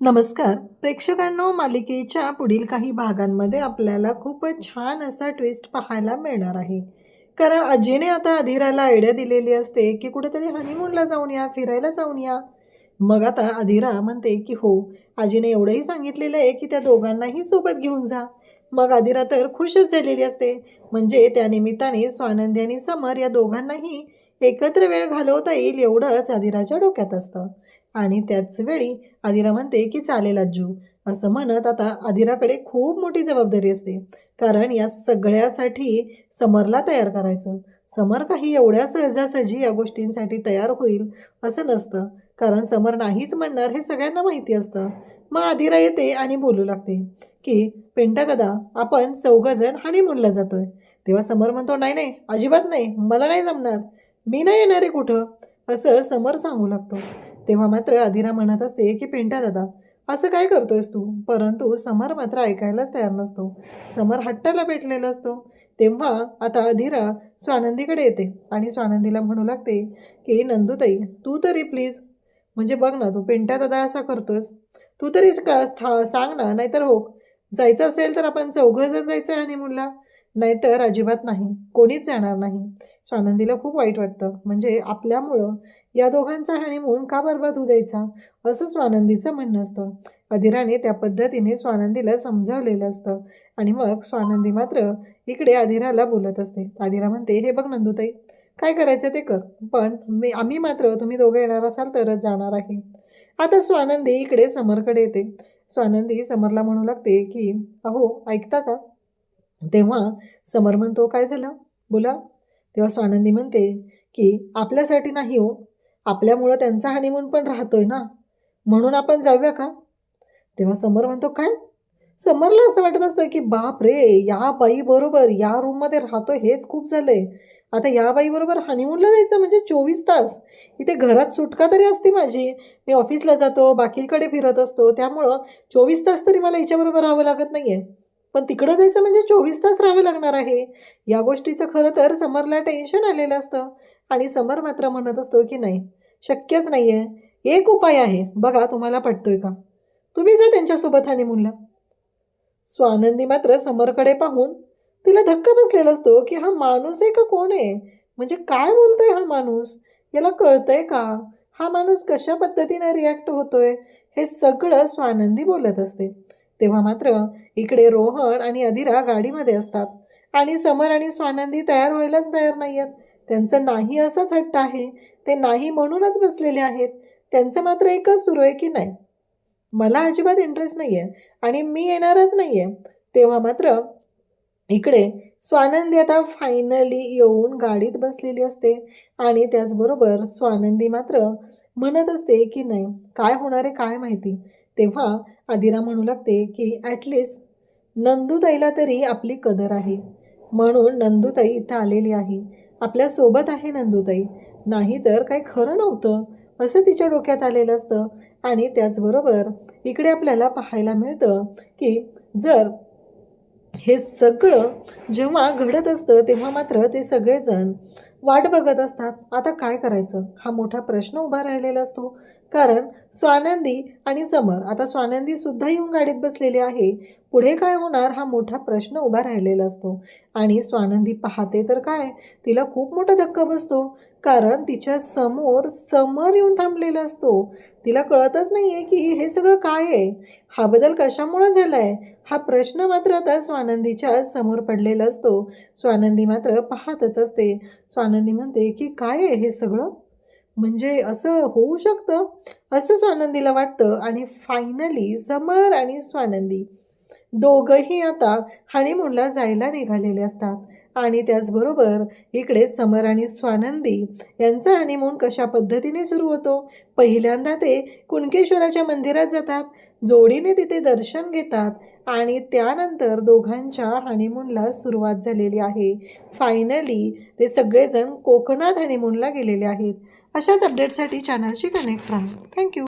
नमस्कार प्रेक्षकांनो, मालिकेच्या पुढील काही भागांमध्ये आपल्याला खूपच छान असा ट्विस्ट पाहायला मिळणार आहे. कारण अजयने आता अधीराला आयडिया दिलेली असते की कुठेतरी हनीमूनला जाऊन या, फिरायला जाऊन या. मग आता अधीरा म्हणते की हो, अजयने एवढंही सांगितलेलं आहे की त्या दोघांनाही सोबत घेऊन जा. मग अधीरा तर खुशच झालेली असते. म्हणजे त्या निमित्ताने स्वानंदी आणि समर या दोघांनाही एकत्र वेळ घालवता येईल एवढंच अधीराच्या डोक्यात असतं. आणि त्याच वेळी अधीरा म्हणते की चालेल अज्जू, असं म्हणत आता अधीराकडे खूप मोठी जबाबदारी असते. कारण या सगळ्यासाठी समरला तयार करायचं. समर काही एवढ्या सहजासहजी या गोष्टींसाठी तयार होईल असं नसतं. कारण समर नाहीच म्हणणार हे सगळ्यांना माहिती असतं. मग अधीरा येते आणि बोलू लागते की पिंटा दादा, आपण चौघंजण हनीमूनला जातोय. तेव्हा समर म्हणतो नाही नाही, अजिबात नाही, मला नाही जमणार, मी नाही येणार आहे कुठं, असं समर सांगू लागतो. तेव्हा मात्र अधीरा म्हणत असते की पिंटा दादा, असं काय करतोयस तू. परंतु समर मात्र ऐकायलाच तयार नसतो. समर हट्टाला पेटलेला असतो. तेव्हा आता अधीरा स्वानंदीकडे येते आणि स्वानंदीला म्हणू लागते की नंदुताई, तू तरी प्लीज, म्हणजे बघ ना, तू पिंटा दादा असा करतोस, तू तरी सांग ना, नाहीतर हो, जायचं असेल तर आपण चौघंजण जायचं हनीमूनला, नाहीतर अजिबात नाही, कोणीच जाणार नाही. स्वानंदीला खूप वाईट वाटतं. म्हणजे आपल्यामुळं या दोघांचा हनीमून का बरबाद होऊ द्यायचा, असं स्वानंदीचं म्हणणं असतं. अधीराने त्या पद्धतीने स्वानंदीला समजावलेलं असतं. आणि मग स्वानंदी मात्र इकडे अधीराला बोलत असते. अधीरा म्हणते, हे बघ नंदुताई, काय करायचं ते कर, पण आम्ही मात्र तुम्ही दोघं येणार असाल तरच जाणार आहे. आता स्वानंदी इकडे समरकडे येते. स्वानंदी समरला म्हणू लागते की अहो ऐकता का. तेव्हा समर म्हणतो, काय झालं, बोला. तेव्हा स्वानंदी म्हणते की आपल्यासाठी नाही हो, आपल्यामुळं त्यांचा हनीमून पण राहतोय ना, म्हणून आपण जाऊया का. तेव्हा समर म्हणतो, काय. समरला असं वाटत असतं की बाप रे, या बाई बरोबर या रूममध्ये राहतोय हेच खूप झालंय. आता या बाई बरोबर हनीमूनला जायचं म्हणजे 24 तास. इथे घरात सुटका तरी असते माझी, मी ऑफिसला जातो, बाकीकडे फिरत असतो, त्यामुळं 24 तास तरी मला हिच्याबरोबर राहावं लागत नाही आहे. पण तिकडं जायचं म्हणजे 24 तास राहावं लागणार आहे. या गोष्टीचं खरं तर समरला टेन्शन आलेलं असतं. आणि समर मात्र म्हणत असतो की नाही, शक्यच नाही आहे. एक उपाय आहे बघा, तुम्हाला पटतोय का, तुम्ही जा त्यांच्यासोबत हनीमूनला. स्वानंदी मात्र समरकडे पाहून तिला धक्का बसलेला असतो की हा माणूस आहे का कोण आहे, म्हणजे काय बोलतोय हा माणूस, याला कळतंय का, हा माणूस कशा पद्धतीने रिॲक्ट होतोय, हे सगळं स्वानंदी बोलत असते. तेव्हा मात्र इकडे रोहन आणि अधीरा गाडीमध्ये असतात. आणि समर आणि स्वानंदी तयार व्हायलाच तयार नाही आहेत. त्यांचं नाही असाच हट्ट आहे, ते नाही म्हणूनच बसलेले आहेत. त्यांचं मात्र एकच सुरू आहे की नाही, मला अजिबात इंटरेस्ट नाही आहे आणि मी येणारच नाही आहे. तेव्हा मात्र इकडे स्वानंदी आता फायनली येऊन गाडीत बसलेली असते. आणि त्याचबरोबर स्वानंदी मात्र म्हणत असते की नाही, काय होणार आहे काय माहिती. तेव्हा अधीरा म्हणू लागते की ॲटलिस्ट नंदुताईला तरी आपली कदर आहे, म्हणून नंदुताई इथं आलेली आहे, आपल्यासोबत आहे नंदुताई, नाही तर काही खरं नव्हतं, असं तिच्या डोक्यात आलेलं असतं. आणि त्याचबरोबर इकडे आपल्याला पाहायला मिळतं की जर हे सगळं जेव्हा घडत असतं तेव्हा मात्र ते सगळेजण वाट बघत असतात. आता काय करायचं हा मोठा प्रश्न उभा राहिलेला असतो. कारण स्वानंदी आणि समर, आता स्वानंदीसुद्धा येऊन गाडीत बसलेली आहे. पुढे काय होणार हा मोठा प्रश्न उभा राहिलेला असतो. आणि स्वानंदी पाहते तर काय, तिला खूप मोठा धक्का बसतो. कारण तिच्या समोर समर येऊन थांबलेला असतो. तिला कळतच नाही आहे की हे सगळं काय आहे, हा बदल कशामुळे झाला आहे, हा प्रश्न मात्र आता स्वानंदीच्या समोर पडलेला असतो. स्वानंदी मात्र पाहतच असते. स्वानंदी म्हणते की काय आहे हे सगळं, म्हणजे असं होऊ शकतं, असं स्वानंदीला वाटतं. आणि फायनली समर आणि स्वानंदी दोघंही आता हनीमूनला जायला निघालेले असतात. आणि त्याचबरोबर इकडे समर आणि स्वानंदी यांचा हनीमून कशा पद्धतीने सुरू होतो. पहिल्यांदा ते कुणकेश्वराच्या मंदिरात जातात, जोडीने तिथे दर्शन घेतात आणि त्यानंतर दोघांच्या हनीमूनला सुरुवात झालेली आहे. फायनली ते सगळेजण कोकणात हनीमूनला गेलेले आहेत. अशाच अपडेटसाठी चॅनलशी कनेक्ट राहा. थँक्यू.